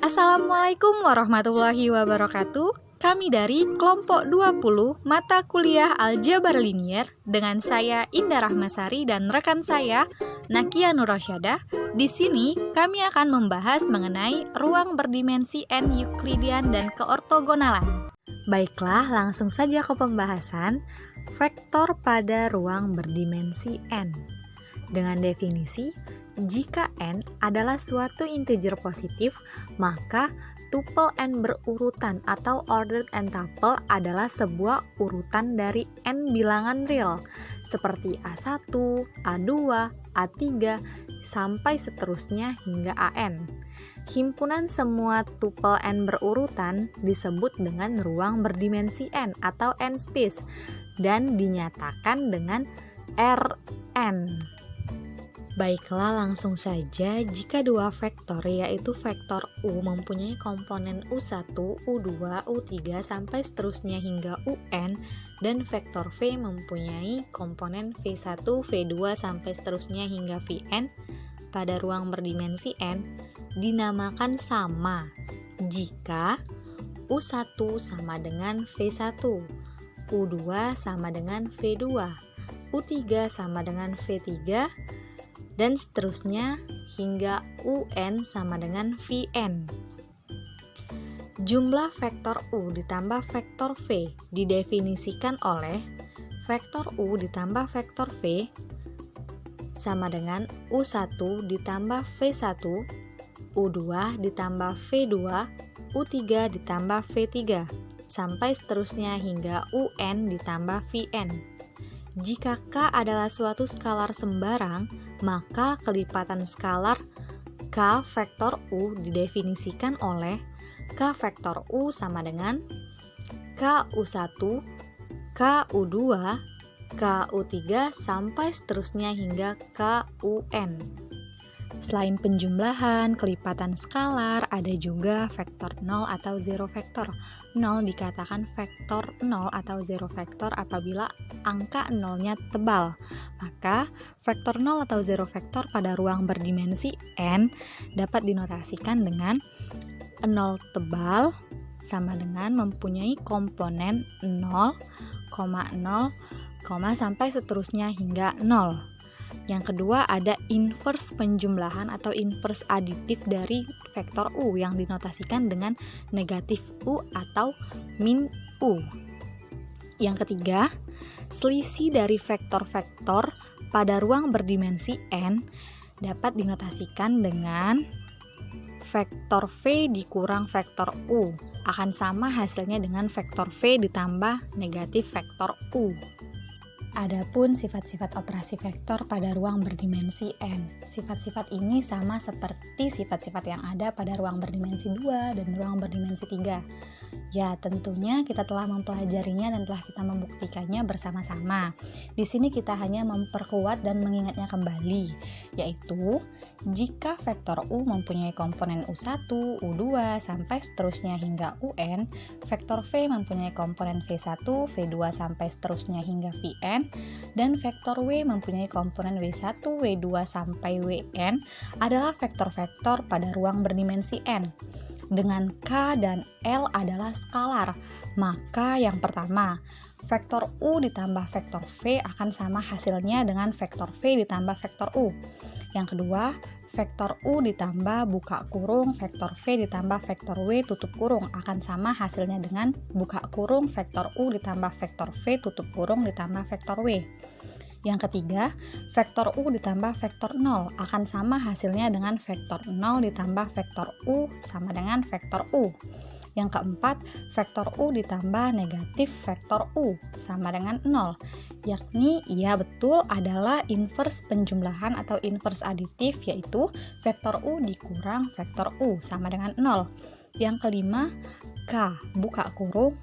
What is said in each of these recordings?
Assalamualaikum warahmatullahi wabarakatuh. Kami dari kelompok 20 mata kuliah Aljabar Linier dengan saya Indah Rahmasari dan rekan saya Nakia Nurrosyada. Di sini kami akan membahas mengenai ruang berdimensi N Euklidian dan keortogonalan. Baiklah, langsung saja ke pembahasan vektor pada ruang berdimensi N. Dengan definisi, jika N adalah suatu integer positif, maka tuple N berurutan atau ordered N tuple adalah sebuah urutan dari N bilangan real, seperti A1, A2, A3, sampai seterusnya hingga AN. Himpunan semua tuple N berurutan disebut dengan ruang berdimensi N atau N-space dan dinyatakan dengan Rn. Baiklah, langsung saja. Jika dua vektor yaitu vektor U mempunyai komponen U1, U2, U3 sampai seterusnya hingga UN dan vektor V mempunyai komponen V1, V2 sampai seterusnya hingga Vn pada ruang berdimensi N dinamakan sama jika U1 sama dengan V1, U2 sama dengan V2, U3 sama dengan V3 dan seterusnya hingga UN sama dengan Vn. Jumlah vektor U ditambah vektor V didefinisikan oleh vektor U ditambah vektor V sama dengan U1 ditambah V1, U2 ditambah V2, U3 ditambah V3, sampai seterusnya hingga UN ditambah Vn. Jika K adalah suatu skalar sembarang, maka kelipatan skalar K vektor U didefinisikan oleh K vektor U sama dengan KU1, KU2, KU3 sampai seterusnya hingga KUN. Selain penjumlahan, kelipatan skalar, ada juga vektor 0 atau 0 vektor. 0 dikatakan vektor 0 atau 0 vektor apabila angka 0-nya tebal. Maka vektor 0 atau 0 vektor pada ruang berdimensi N dapat dinotasikan dengan 0 tebal sama dengan mempunyai komponen 0, 0, sampai seterusnya hingga 0. Yang kedua ada inverse penjumlahan atau inverse aditif dari vektor U yang dinotasikan dengan negatif U atau min U. Yang ketiga, selisih dari vektor-vektor pada ruang berdimensi N dapat dinotasikan dengan vektor V dikurang vektor U akan sama hasilnya dengan vektor V ditambah negatif vektor U. Adapun sifat-sifat operasi vektor pada ruang berdimensi N. Sifat-sifat ini sama seperti sifat-sifat yang ada pada ruang berdimensi 2 dan ruang berdimensi 3. Ya, tentunya kita telah mempelajarinya dan telah kita membuktikannya bersama-sama. Di sini kita hanya memperkuat dan mengingatnya kembali, yaitu jika vektor U mempunyai komponen U1, U2 sampai seterusnya hingga UN, vektor V mempunyai komponen V1, V2 sampai seterusnya hingga Vn, dan vektor W mempunyai komponen W1, W2 sampai Wn adalah vektor-vektor pada ruang berdimensi N. Dengan K dan L adalah skalar, maka yang pertama, vektor U ditambah vektor V akan sama hasilnya dengan vektor V ditambah vektor U. Yang kedua, vektor U ditambah buka kurung vektor V ditambah vektor W tutup kurung akan sama hasilnya dengan buka kurung vektor U ditambah vektor V tutup kurung ditambah vektor W. Yang ketiga, vektor U ditambah vektor 0 akan sama hasilnya dengan vektor 0 ditambah vektor U sama dengan vektor U. Yang keempat, vektor U ditambah negatif vektor U sama dengan 0, yakni ia betul adalah inverse penjumlahan atau inverse aditif, yaitu vektor U dikurang vektor U sama dengan 0. Yang kelima, K buka kurung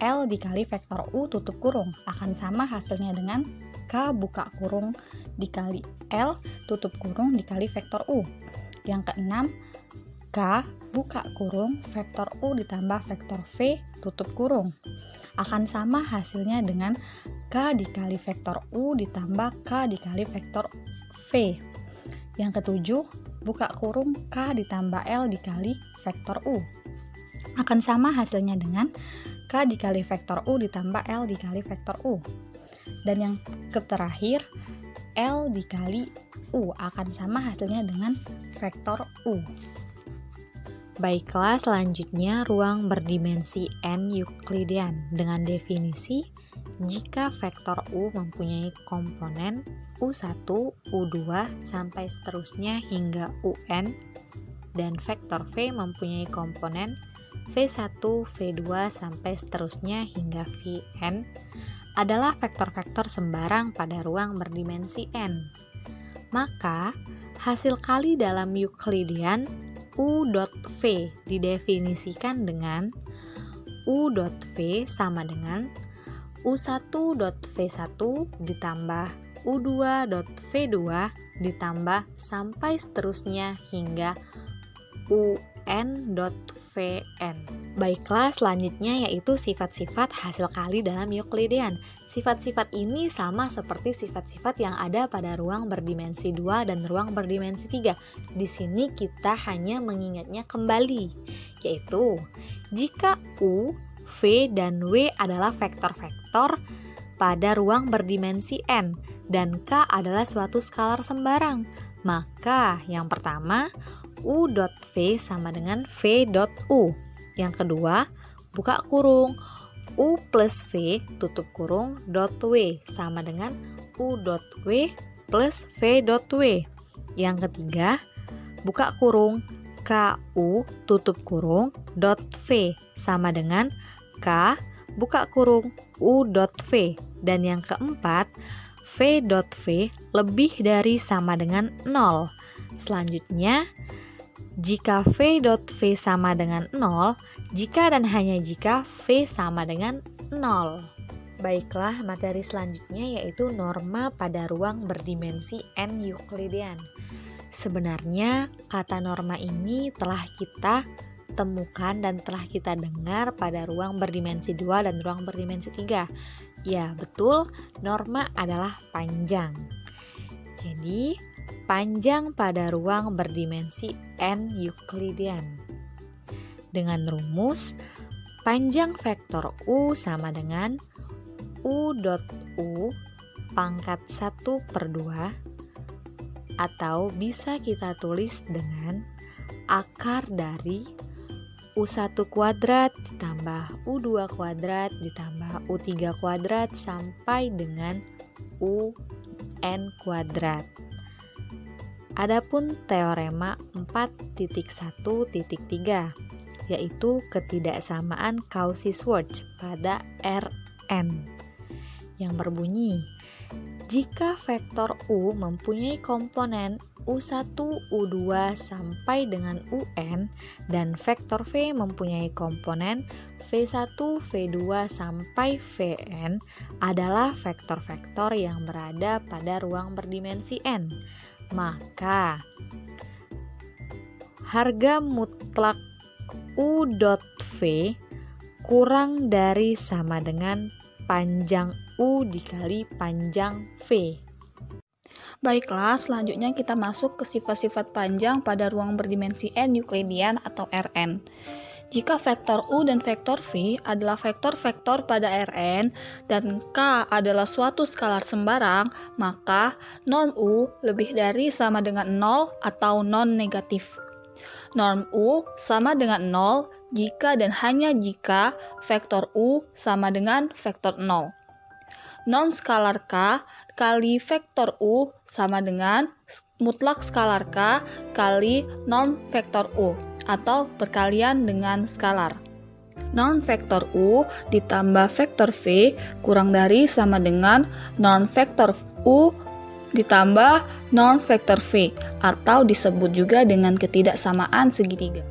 L dikali vektor U tutup kurung akan sama hasilnya dengan K buka kurung dikali L tutup kurung dikali vektor U. Yang keenam, K buka kurung vektor U ditambah vektor V tutup kurung akan sama hasilnya dengan K dikali vektor U ditambah K dikali vektor V. Yang ketujuh, buka kurung K ditambah L dikali vektor U. Akan sama hasilnya dengan K dikali vektor U ditambah L dikali vektor U. Dan yang terakhir, L dikali U akan sama hasilnya dengan vektor U. Baiklah, selanjutnya ruang berdimensi n Euklidean dengan definisi jika vektor U mempunyai komponen U1, U2 sampai seterusnya hingga UN dan vektor V mempunyai komponen V1, V2 sampai seterusnya hingga Vn adalah vektor-vektor sembarang pada ruang berdimensi n. Maka, hasil kali dalam Euklidean U.V didefinisikan dengan U.V sama dengan U1.V1 ditambah U2.V2 ditambah sampai seterusnya hingga UN.Vn. Baiklah, selanjutnya yaitu sifat-sifat hasil kali dalam Euklidean. Sifat-sifat ini sama seperti sifat-sifat yang ada pada ruang berdimensi 2 dan ruang berdimensi 3. Di sini kita hanya mengingatnya kembali, yaitu jika U, V, dan W adalah vektor-vektor pada ruang berdimensi n dan K adalah suatu skalar sembarang, maka yang pertama U.V sama dengan V.U. Yang kedua, buka kurung U plus V tutup kurung .W sama dengan U.W plus V.W. Yang ketiga, buka kurung KU tutup kurung .V sama dengan K buka kurung U.V. Dan yang keempat, V.V lebih dari sama dengan 0. Selanjutnya, jika V.V sama dengan 0, jika dan hanya jika V sama dengan 0. Baiklah, materi selanjutnya yaitu norma pada ruang berdimensi n Euklidean. Sebenarnya kata norma ini telah kita temukan dan telah kita dengar pada ruang berdimensi 2 dan ruang berdimensi 3. Ya, betul, norma adalah panjang. Jadi, panjang pada ruang berdimensi n Euklidean. Dengan rumus, panjang vektor U sama dengan U.U pangkat 1/2 atau bisa kita tulis dengan akar dari U1 kuadrat ditambah U2 kuadrat ditambah U3 kuadrat sampai dengan UN kuadrat. Adapun teorema 4.1.3 yaitu ketidaksamaan Cauchy-Schwarz pada Rn yang berbunyi, jika vektor U mempunyai komponen U1, U2 sampai dengan UN dan vektor V mempunyai komponen V1, V2 sampai Vn adalah vektor-vektor yang berada pada ruang berdimensi n, maka harga mutlak U.V kurang dari sama dengan panjang U dikali panjang V. Baiklah, selanjutnya kita masuk ke sifat-sifat panjang pada ruang berdimensi n Euklidean atau Rn. Jika vektor U dan vektor V adalah vektor-vektor pada Rn dan K adalah suatu skalar sembarang, maka norm U lebih dari sama dengan 0 atau non-negatif. Norm U sama dengan 0 jika dan hanya jika vektor U sama dengan vektor 0. Norm skalar K kali vektor U sama dengan mutlak skalar K kali norm vektor U atau perkalian dengan skalar. Norm vektor U ditambah vektor V kurang dari sama dengan norm vektor U ditambah norm vektor V atau disebut juga dengan ketidaksamaan segitiga.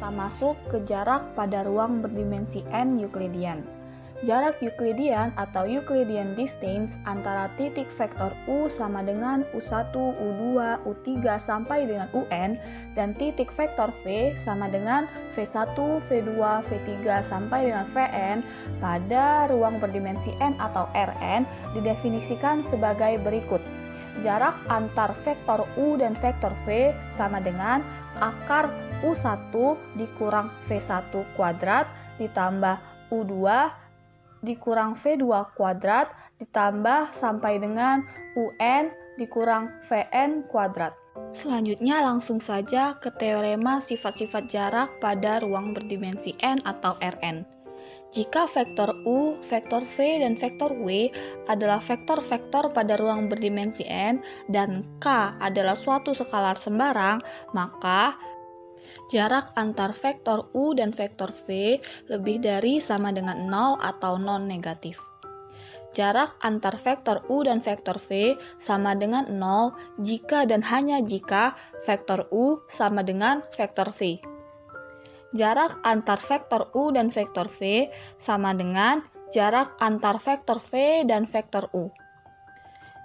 Kita masuk ke jarak pada ruang berdimensi n Euklidean. Jarak Euklidean atau Euclidean distance antara titik vektor U sama dengan U1, U2, U3 sampai dengan UN dan titik vektor V sama dengan V1, V2, V3 sampai dengan Vn pada ruang berdimensi n atau Rn didefinisikan sebagai berikut. jarak antar vektor U dan vektor V sama dengan akar U1 dikurang V1 kuadrat ditambah U2 dikurang V2 kuadrat ditambah sampai dengan UN dikurang VN kuadrat. Selanjutnya langsung saja ke teorema sifat-sifat jarak pada ruang berdimensi N atau Rn. Jika vektor U, vektor V, dan vektor W adalah vektor-vektor pada ruang berdimensi N dan K adalah suatu skalar sembarang, maka jarak antar vektor U dan vektor V lebih dari sama dengan 0 atau non-negatif. Jarak antar vektor U dan vektor V sama dengan 0 jika dan hanya jika vektor U sama dengan vektor V. Jarak antar vektor U dan vektor V sama dengan jarak antar vektor V dan vektor U.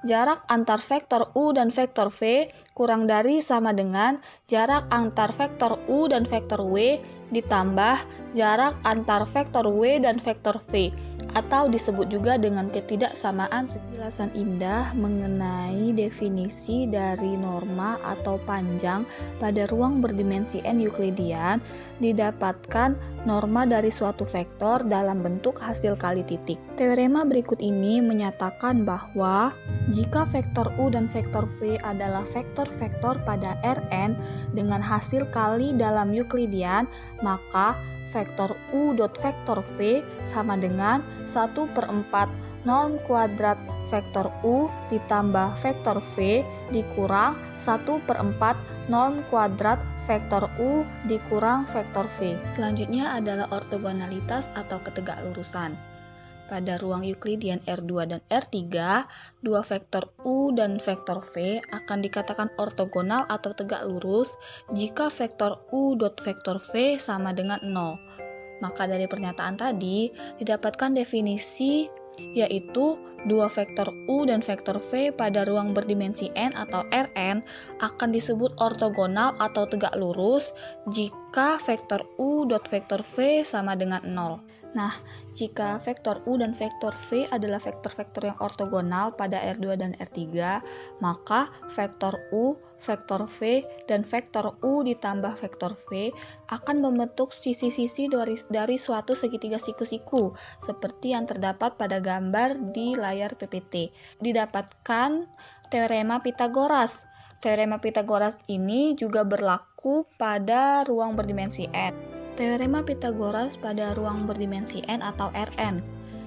Jarak antar vektor U dan vektor V kurang dari sama dengan jarak antar vektor U dan vektor W ditambah jarak antar vektor W dan vektor V, atau disebut juga dengan ketidaksamaan. Penjelasan indah mengenai definisi dari norma atau panjang pada ruang berdimensi N Euclidean didapatkan norma dari suatu vektor dalam bentuk hasil kali titik. Teorema berikut ini menyatakan bahwa jika vektor U dan vektor V adalah vektor-vektor pada Rn dengan hasil kali dalam Euclidean, maka vektor U dot vektor V sama dengan 1/4 norm kuadrat vektor U ditambah vektor V dikurang 1/4 norm kuadrat vektor U dikurang vektor V. Selanjutnya adalah ortogonalitas atau ketegaklurusan. Pada ruang Euclidean R2 dan R3, dua vektor U dan vektor V akan dikatakan ortogonal atau tegak lurus jika vektor U dot vektor V sama dengan 0. Maka dari pernyataan tadi didapatkan definisi yaitu dua vektor U dan vektor V pada ruang berdimensi N atau Rn akan disebut ortogonal atau tegak lurus jika vektor U dot vektor V sama dengan 0. Nah, jika vektor U dan vektor V adalah vektor-vektor yang ortogonal pada R2 dan R3, maka vektor U, vektor V, dan vektor U ditambah vektor V akan membentuk sisi-sisi dari suatu segitiga siku-siku, seperti yang terdapat pada gambar di layar PPT. Didapatkan teorema Pythagoras. Teorema Pythagoras ini juga berlaku pada ruang berdimensi N. Teorema Pythagoras pada ruang berdimensi N atau Rn.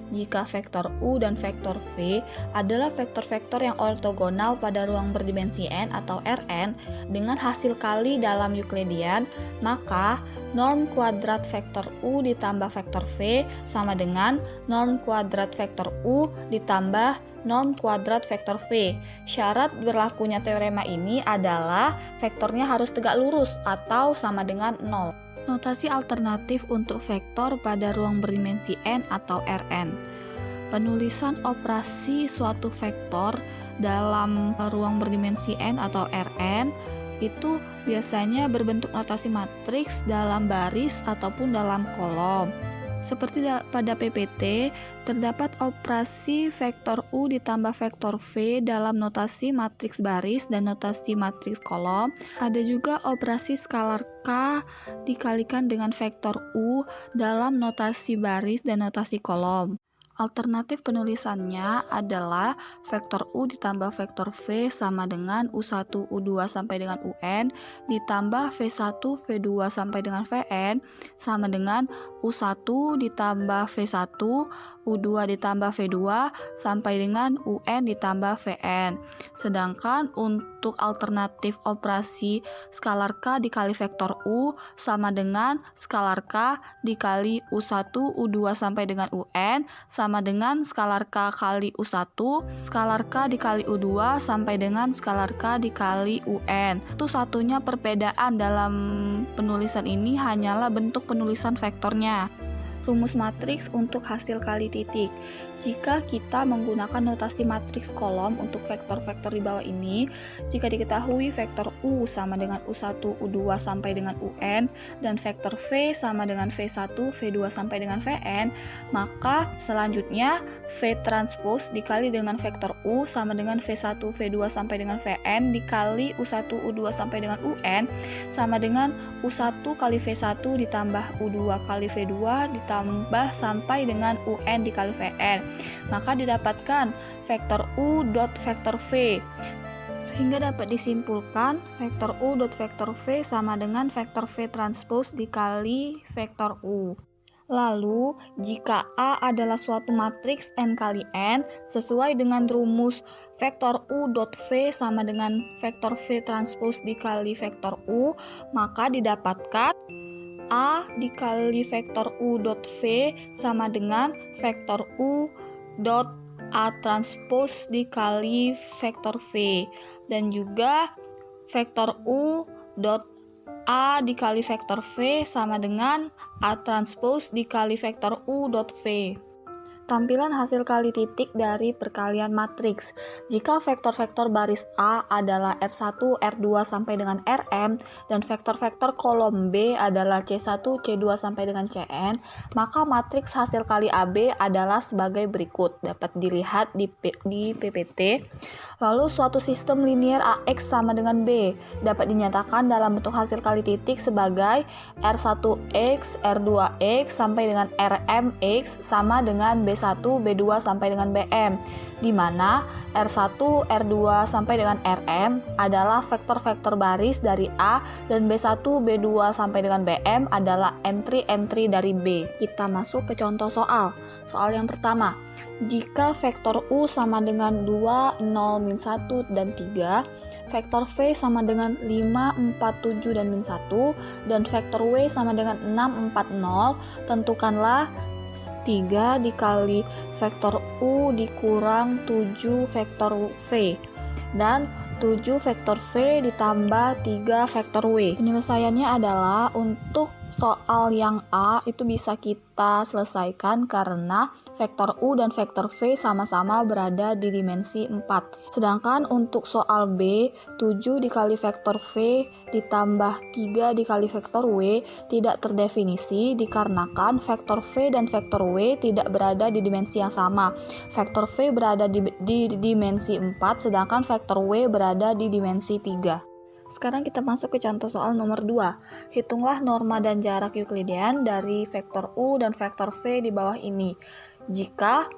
Jika vektor U dan vektor V adalah vektor-vektor yang ortogonal pada ruang berdimensi N atau Rn dengan hasil kali dalam Euclidean, maka norm kuadrat vektor U ditambah vektor V sama dengan norm kuadrat vektor U ditambah norm kuadrat vektor V. Syarat berlakunya teorema ini adalah vektornya harus tegak lurus atau sama dengan 0. Notasi alternatif untuk vektor pada ruang berdimensi N atau Rn. Penulisan operasi suatu vektor dalam ruang berdimensi N atau Rn itu biasanya berbentuk notasi matriks dalam baris ataupun dalam kolom. Seperti pada PPT, terdapat operasi vektor U ditambah vektor V dalam notasi matriks baris dan notasi matriks kolom. Ada juga operasi skalar K dikalikan dengan vektor U dalam notasi baris dan notasi kolom. Alternatif penulisannya adalah vektor U ditambah vektor V sama dengan U1, U2 sampai dengan UN ditambah V1, V2 sampai dengan Vn sama dengan U1 ditambah V1, U2 ditambah V2 sampai dengan UN ditambah Vn. Sedangkan untuk alternatif operasi skalar K dikali vektor U sama dengan skalar K dikali U1, U2 sampai dengan UN sama dengan skalar K kali U1, skalar K dikali U2 sampai dengan skalar K dikali UN. Satunya perbedaan dalam penulisan ini hanyalah bentuk penulisan vektornya. rumus matriks untuk hasil kali titik. Jika kita menggunakan notasi matriks kolom untuk vektor-vektor di bawah ini, jika diketahui vektor U sama dengan U1, U2 sampai dengan UN, dan vektor V sama dengan V1, V2 sampai dengan Vn, maka selanjutnya V transpose dikali dengan vektor U sama dengan V1, V2 sampai dengan Vn dikali U1, U2 sampai dengan UN sama dengan U1 kali V1 ditambah U2 kali V2 ditambah sampai dengan UN dikali Vn. Maka didapatkan vektor U dot vektor V. Sehingga dapat disimpulkan vektor U dot vektor V sama dengan vektor V transpose dikali vektor U. Lalu, jika A adalah suatu matriks n kali n sesuai dengan rumus vektor U dot V sama dengan vektor V transpose dikali vektor U, maka didapatkan A dikali vektor U dot V sama dengan vektor U dot A transpose dikali vektor V, dan juga vektor U dot A dikali vektor V sama dengan A transpose dikali vektor U dot V. Tampilan hasil kali titik dari perkalian matriks. Jika vektor-vektor baris A adalah R1, R2 sampai dengan Rm, dan vektor-vektor kolom B adalah C1, C2 sampai dengan Cn, maka matriks hasil kali AB adalah sebagai berikut. Dapat dilihat di PPT. Lalu suatu sistem linier AX sama dengan B dapat dinyatakan dalam bentuk hasil kali titik sebagai R1X, R2X sampai dengan Rmx sama dengan B1, B2 sampai dengan Bm, di mana R1, R2 sampai dengan Rm adalah vektor-vektor baris dari A dan B1, B2 sampai dengan Bm adalah entry-entry dari B. Kita masuk ke contoh soal. Soal yang pertama. Jika vektor U sama dengan 2, 0, min 1, dan 3, vektor V sama dengan 5, 4, 7, dan min 1, dan vektor W sama dengan 6, 4, 0, tentukanlah 3 dikali vektor U dikurang 7 vektor V, dan 7 vektor V ditambah 3 vektor W. Penyelesaiannya adalah untuk soal yang A itu bisa kita selesaikan karena vektor U dan vektor V sama-sama berada di dimensi 4. Sedangkan untuk soal B, 7 dikali vektor V ditambah 3 dikali vektor W tidak terdefinisi dikarenakan vektor V dan vektor W tidak berada di dimensi yang sama. Vektor V berada di dimensi 4, sedangkan vektor W berada di dimensi 3. Sekarang kita masuk ke contoh soal nomor 2. Hitunglah norma dan jarak Euklidean dari vektor U dan vektor V di bawah ini. Jika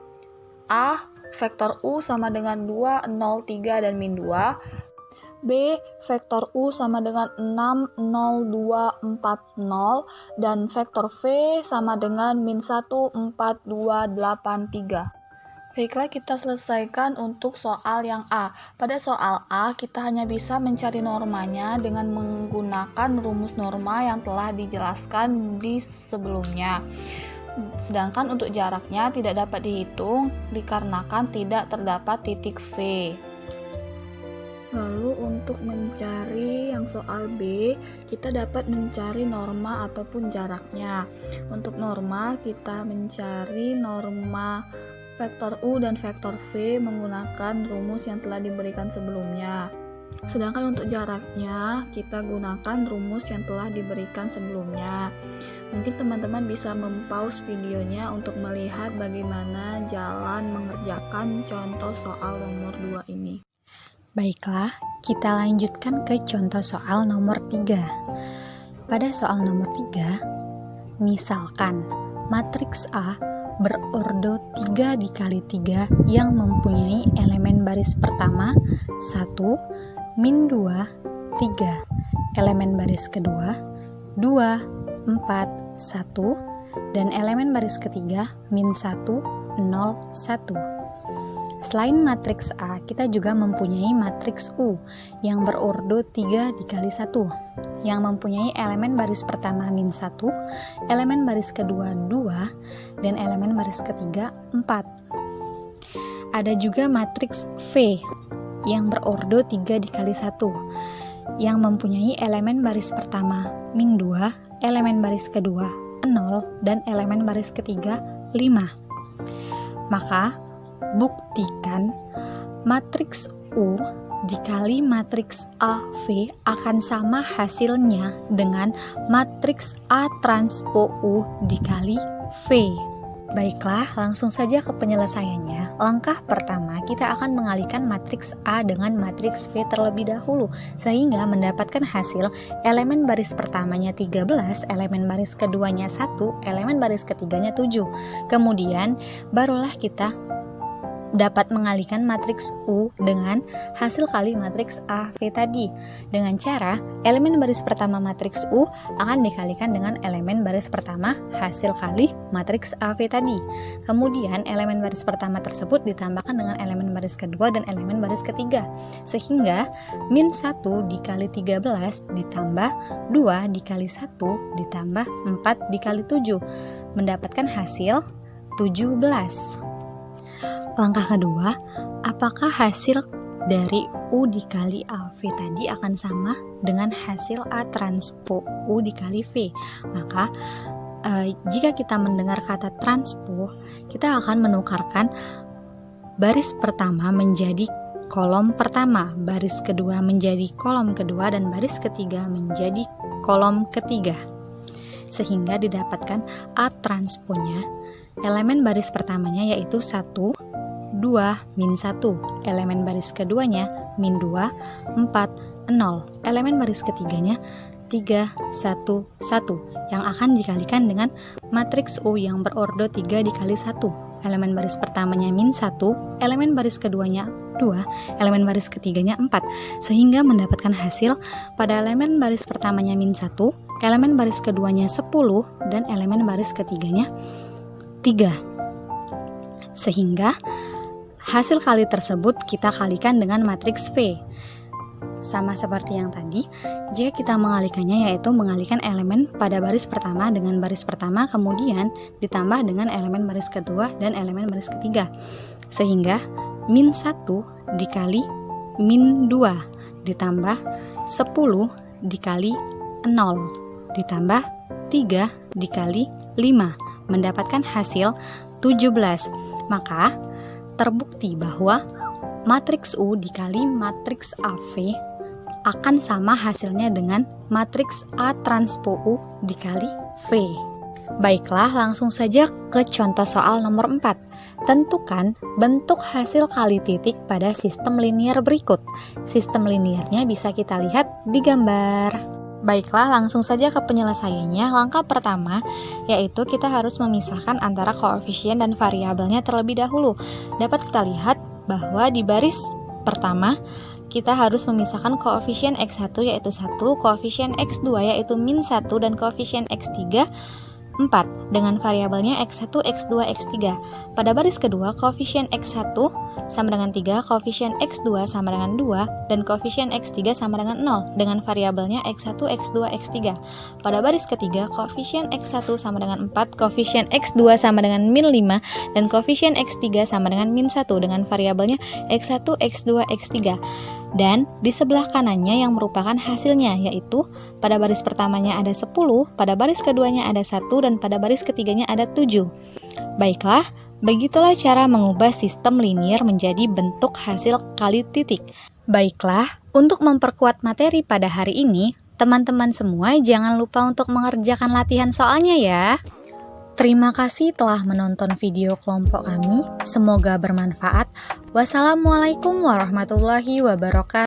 A, vektor U sama dengan 2, 0, 3, dan min 2, B, vektor U sama dengan 6, 0, 2, 4, 0, dan vektor V sama dengan min 1, 4, 2, 8, 3. Baiklah, kita selesaikan untuk soal yang A. Pada soal A, kita hanya bisa mencari normanya dengan menggunakan rumus norma yang telah dijelaskan di sebelumnya. Sedangkan untuk jaraknya tidak dapat dihitung dikarenakan tidak terdapat titik V. Lalu untuk mencari yang soal B, kita dapat mencari norma ataupun jaraknya. Untuk norma, kita mencari norma vektor U dan vektor V menggunakan rumus yang telah diberikan sebelumnya. Sedangkan untuk jaraknya, kita gunakan rumus yang telah diberikan sebelumnya. Mungkin teman-teman bisa mempause videonya untuk melihat bagaimana jalan mengerjakan contoh soal nomor 2 ini. Baiklah, kita lanjutkan ke contoh soal nomor 3. Pada soal nomor 3, misalkan matriks A berordo 3 dikali 3 yang mempunyai elemen baris pertama 1, min 2, 3, elemen baris kedua 2, 4, 1, dan elemen baris ketiga min 1, 0, 1. Selain matriks A, kita juga mempunyai matriks U yang berordo 3 dikali 1, yang mempunyai elemen baris pertama min 1, elemen baris kedua 2, dan elemen baris ketiga 4. Ada juga matriks V yang berordo 3 dikali 1, yang mempunyai elemen baris pertama min 2, elemen baris kedua 0, dan elemen baris ketiga 5. Maka, buktikan matriks U dikali matriks AV akan sama hasilnya dengan matriks A transpo U dikali V. Baiklah, langsung saja ke penyelesaiannya. Langkah pertama, kita akan mengalihkan matriks A dengan matriks V terlebih dahulu, sehingga mendapatkan hasil elemen baris pertamanya 13, elemen baris keduanya 1, elemen baris ketiganya 7. Kemudian, barulah kita dapat mengalihkan matriks U dengan hasil kali matriks AV tadi. Dengan cara, elemen baris pertama matriks U akan dikalikan dengan elemen baris pertama hasil kali matriks AV tadi. Kemudian, elemen baris pertama tersebut ditambahkan dengan elemen baris kedua dan elemen baris ketiga. Sehingga, min 1 dikali 13 ditambah 2 dikali 1 ditambah 4 dikali 7. Mendapatkan hasil 17. Langkah kedua, apakah hasil dari U dikali AV tadi akan sama dengan hasil A transpo U dikali V? Maka, jika kita mendengar kata transpo, kita akan menukarkan baris pertama menjadi kolom pertama, baris kedua menjadi kolom kedua, dan baris ketiga menjadi kolom ketiga. Sehingga didapatkan A transponya, elemen baris pertamanya yaitu 1, 2, min 1, elemen baris keduanya, min 2, 4, 0, elemen baris ketiganya, 3, 1, 1, yang akan dikalikan dengan matriks U yang berordo 3 dikali 1, elemen baris pertamanya min 1, elemen baris keduanya 2, elemen baris ketiganya 4, sehingga mendapatkan hasil pada elemen baris pertamanya min 1, elemen baris keduanya 10, dan elemen baris ketiganya 3. Sehingga hasil kali tersebut kita kalikan dengan matriks V. Sama seperti yang tadi, jika kita mengalihkannya yaitu mengalihkan elemen pada baris pertama dengan baris pertama, kemudian ditambah dengan elemen baris kedua dan elemen baris ketiga. Sehingga min 1 dikali min 2 ditambah 10 dikali 0 ditambah 3 dikali 5 mendapatkan hasil 17. Maka terbukti bahwa matriks U dikali matriks AV akan sama hasilnya dengan matriks A transpo U dikali V. Baiklah, langsung saja ke contoh soal nomor 4. Tentukan bentuk hasil kali titik pada sistem linier berikut. Sistem liniernya bisa kita lihat di gambar. Baiklah, langsung saja ke penyelesaiannya. Langkah pertama yaitu kita harus memisahkan antara koefisien dan variabelnya terlebih dahulu. Dapat kita lihat bahwa di baris pertama kita harus memisahkan koefisien X1 yaitu 1, koefisien X2 yaitu min 1, dan koefisien X3 4 dengan variabelnya X1, X2, X3. Pada baris kedua, koefisien X1 sama dengan 3, koefisien X2 sama dengan 2, dan koefisien X3 sama dengan 0 dengan variabelnya X1, X2, X3. Pada baris ketiga, koefisien X1 sama dengan 4, koefisien X2 sama dengan min 5, dan koefisien X3 sama dengan min 1 dengan variabelnya X1, X2, X3. Dan di sebelah kanannya yang merupakan hasilnya, yaitu pada baris pertamanya ada 10, pada baris keduanya ada 1, dan pada baris ketiganya ada 7. Baiklah, begitulah cara mengubah sistem linier menjadi bentuk hasil kali titik. Baiklah, untuk memperkuat materi pada hari ini, teman-teman semua jangan lupa untuk mengerjakan latihan soalnya ya. Terima kasih telah menonton video kelompok kami. Semoga bermanfaat. Wassalamualaikum warahmatullahi wabarakatuh.